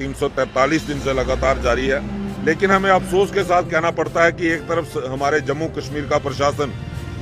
343 दिन से लगातार जारी है। लेकिन हमें अफसोस के साथ कहना पड़ता है कि एक तरफ हमारे जम्मू कश्मीर का प्रशासन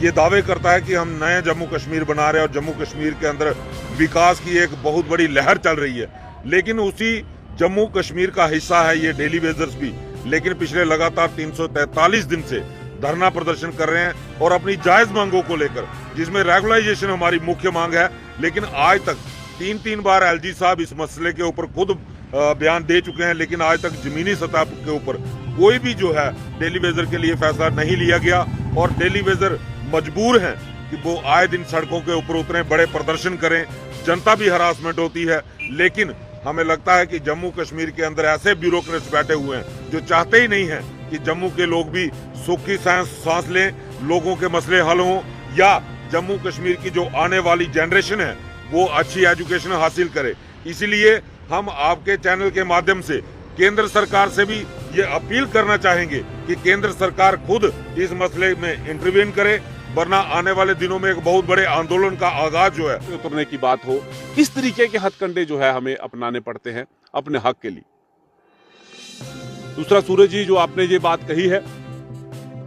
ये दावे करता है कि हम नए जम्मू कश्मीर बना रहे हैं और जम्मू कश्मीर के अंदर विकास की एक बहुत बड़ी लहर चल रही है, लेकिन उसी जम्मू कश्मीर का हिस्सा है ये डेली वेजर्स भी। लेकिन पिछले लगातार 343 दिन से धरना प्रदर्शन कर रहे हैं और अपनी जायज मांगों को लेकर, जिसमें रेगुलाइजेशन हमारी मुख्य मांग है। लेकिन आज तक तीन बार एलजी साहब इस मसले के ऊपर खुद बयान दे चुके हैं, लेकिन आज तक जमीनी सतह के ऊपर कोई भी जो है डेली वेजर के लिए फैसला नहीं लिया गया और डेली वेजर मजबूर हैं कि वो आए दिन सड़कों के ऊपर उतरें, बड़े प्रदर्शन करें। जनता भी हरासमेंट होती है, लेकिन हमें लगता है कि जम्मू कश्मीर के अंदर ऐसे ब्यूरोक्रेट्स बैठे हुए हैं जो चाहते ही नहीं है कि जम्मू के लोग भी सुख की सांस लें, लोगों के मसले हल हों या जम्मू कश्मीर की जो आने वाली जनरेशन है वो अच्छी एजुकेशन हासिल करे। इसीलिए हम आपके चैनल के माध्यम से केंद्र सरकार से भी ये अपील करना चाहेंगे कि केंद्र सरकार खुद इस मसले में इंटरवीन करे, वरना आने वाले दिनों में एक बहुत बड़े आंदोलन का आगाज जो है उतरने की बात हो। किस तरीके के हथकंडे जो है हमें अपनाने पड़ते हैं अपने हक के लिए। दूसरा, सूरज जी, जो आपने ये बात कही है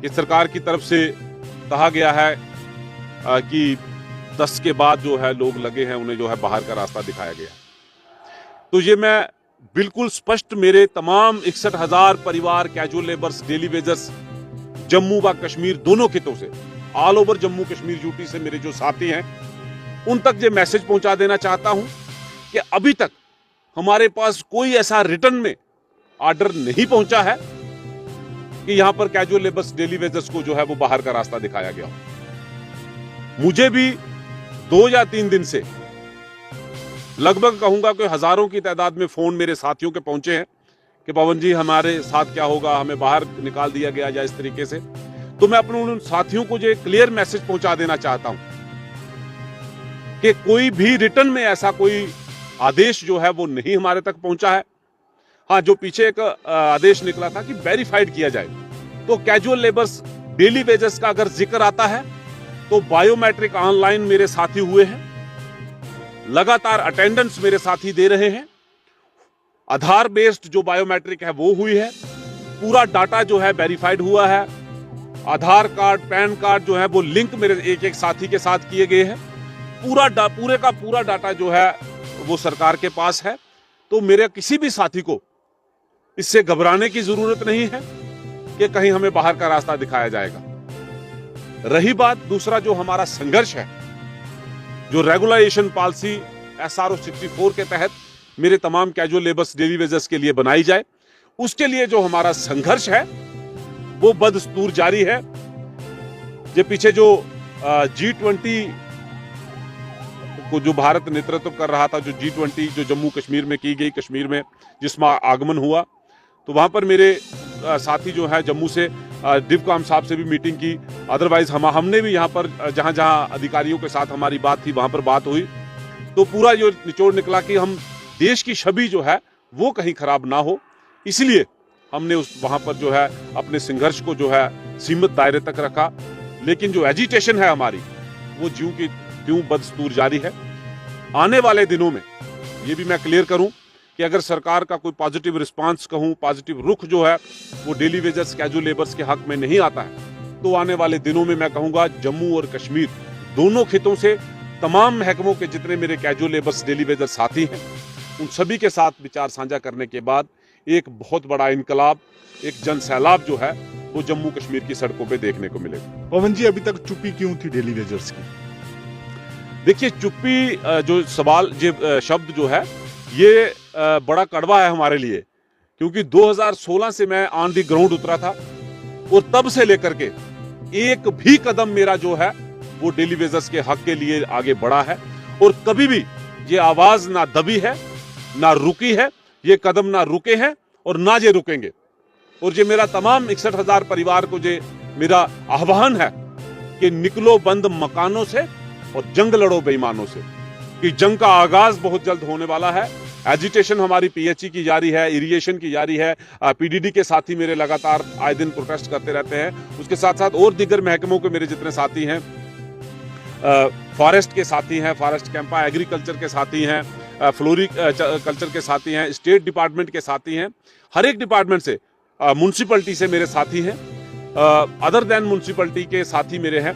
कि सरकार की तरफ से कहा गया है कि 10 के बाद जो है लोग लगे हैं उन्हें जो है बाहर का रास्ता दिखाया गया, तो ये मैं बिल्कुल स्पष्ट मेरे तमाम 61,000 परिवार casual labours daily wagers Jammu व कश्मीर दोनों खितों से, all over Jammu Kashmir UT से मेरे जो साथी हैं उन तक ये मैसेज पहुंचा देना चाहता हूं कि अभी तक हमारे पास कोई ऐसा रिटर्न में ऑर्डर नहीं पहुंचा है कि यहां पर कैजुअल लेबर्स डेली वेजर्स को जो है वो बाहर का रास्ता दिखाया गया हो। मुझे भी 2 या 3 दिन से लगभग कहूंगा कि हजारों की तादाद में फोन मेरे साथियों के पहुंचे हैं कि पवन जी हमारे साथ क्या होगा, हमें बाहर निकाल दिया गया या इस तरीके से। तो मैं अपने उन साथियों को जो क्लियर मैसेज पहुंचा देना चाहता हूं कि कोई भी रिटर्न में ऐसा कोई आदेश जो है वो नहीं हमारे तक पहुंचा है। हाँ, जो पीछे एक आदेश निकला था कि वेरीफाइड किया जाए, तो कैजुअल लेबर्स डेली वेजेस का अगर जिक्र आता है तो बायोमेट्रिक ऑनलाइन मेरे साथी हुए हैं, लगातार अटेंडेंस मेरे साथी दे रहे हैं, आधार बेस्ड जो बायोमेट्रिक है वो हुई है, पूरा डाटा जो है वेरीफाइड हुआ है, आधार कार्ड पैन कार्ड जो है वो लिंक मेरे एक साथी के साथ किए गए हैं, पूरे का पूरा डाटा जो है वो सरकार के पास है। तो मेरे किसी भी साथी को इससे घबराने की जरूरत नहीं है कि कहीं हमें बाहर का रास्ता दिखाया जाएगा। रही बात दूसरा जो हमारा संघर्ष है, जो रेगुलाइजेशन पॉलिसी SRO 64 के तहत मेरे तमाम कैजुअल लेबर्स डेली वेजर्स के लिए बनाई जाए, उसके लिए जो हमारा संघर्ष है वो बदस्तूर जारी है। ये पीछे जो G20 को जो भारत नेतृत्व कर रहा था, जो G20 जो जम्मू कश्मीर में की गई, कश्मीर में जिसमें आगमन हुआ, तो वहां पर मेरे साथी जो है जम्मू से डिवकॉम साहब से भी मीटिंग की। अदरवाइज हमने भी यहाँ पर जहाँ जहाँ अधिकारियों के साथ हमारी बात थी वहां पर बात हुई, तो पूरा जो निचोड़ निकला कि हम देश की छवि जो है वो कहीं खराब ना हो, इसलिए हमने वहां पर जो है अपने संघर्ष को जो है सीमित दायरे तक रखा। लेकिन जो एजिटेशन है हमारी वो ज्यों की त्यों बदस्तूर जारी है। आने वाले दिनों में ये भी मैं क्लियर करूं कि अगर सरकार का कोई पॉजिटिव रिस्पांस कहूं, पॉजिटिव रुख जो है वो डेली वेजर्स कैजुअल लेबर्स के हक में नहीं आता है, तो आने वाले दिनों में मैं कहूंगा जम्मू और कश्मीर दोनों खितों से तमाम महकमों के जितने मेरे कैजुअल लेबर्स डेली वेजर साथी हैं उन सभी के साथ विचार साझा करने के बाद एक बहुत बड़ा इनकलाब, एक जन सैलाब जो है वो जम्मू कश्मीर की सड़कों पे देखने को मिलेगा। पवन जी, अभी तक चुप्पी क्यों थी डेली वेजर्स की? देखिए, चुप्पी जो सवाल जो शब्द जो है ये बड़ा कड़वा है हमारे लिए, क्योंकि 2016 से मैं ऑन दी ग्राउंड उतरा था और तब से लेकर के एक भी कदम मेरा जो है वो डेली वेजर्स के हक के लिए आगे बढ़ा है और कभी भी ये आवाज ना दबी है ना रुकी है, ये कदम ना रुके हैं और ना ये रुकेंगे। और ये मेरा तमाम 61,000 परिवार को ये मेरा आह्वान है कि निकलो बंद मकानों से और जंग लड़ो बेईमानों से, कि जंग का आगाज बहुत जल्द होने वाला है। एजिटेशन हमारी PHE की जारी है, इरिगेशन की जारी है, PDD के साथी मेरे लगातार आए दिन प्रोटेस्ट करते रहते हैं। उसके साथ साथ और दीगर महकमों के मेरे जितने साथी हैं, फॉरेस्ट के साथी हैं, फॉरेस्ट कैंपा एग्रीकल्चर के साथी हैं, फ्लोरी कल्चर के साथी हैं, स्टेट डिपार्टमेंट के साथी हैं, हर एक डिपार्टमेंट से, म्यूनसिपलिटी से मेरे साथी हैं, अदर देन म्यूनसिपलिटी के साथी मेरे हैं,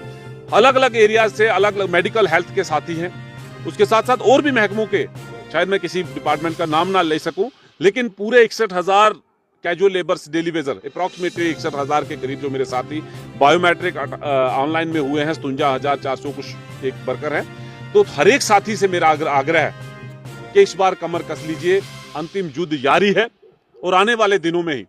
अलग अलग एरियाज से, अलग अलग मेडिकल हेल्थ के साथी हैं। उसके साथ साथ और भी महकमों के, शायद मैं किसी डिपार्टमेंट का नाम ना ले सकूं, लेकिन पूरे 61,000 casual labours daily Vaser, approximately 61,000 के करीब जो मेरे साथी बायोमेट्रिक ऑनलाइन में हुए हैं, 57,400 कुछ एक वर्कर है। तो हर एक साथी से मेरा आग्रह है कि इस बार कमर कस लीजिए, अंतिम युद्ध जारी है और आने वाले दिनों में ही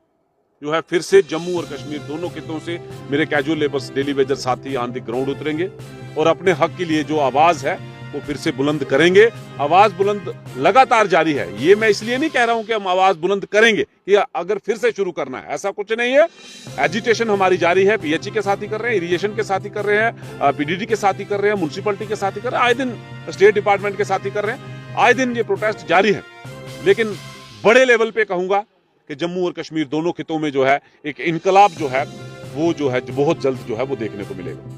जो है फिर से जम्मू और कश्मीर दोनों खितों से मेरे कैजुअल लेबर्स डेली वेजर साथी ऑन द ग्राउंड उतरेंगे और अपने हक के लिए जो आवाज है वो फिर से बुलंद करेंगे। आवाज बुलंद लगातार जारी है, ये मैं इसलिए नहीं कह रहा हूं कि हम आवाज बुलंद करेंगे कि अगर फिर से शुरू करना है, ऐसा कुछ नहीं है। एजिटेशन हमारी जारी है, पीएचई के साथ ही कर रहे हैं, इरिगेशन के साथ ही कर रहे हैं, पीडीडी के साथ ही कर रहे हैं, म्यूनसिपलिटी के साथ ही कर रहे हैं, आए दिन स्टेट डिपार्टमेंट के साथ ही कर रहे हैं, आए दिन ये प्रोटेस्ट जारी है। लेकिन बड़े लेवल पे कहूंगा कि जम्मू और कश्मीर दोनों खितों में जो है एक इनकलाब जो है वो जो है बहुत जल्द जो है वो देखने को मिलेगा।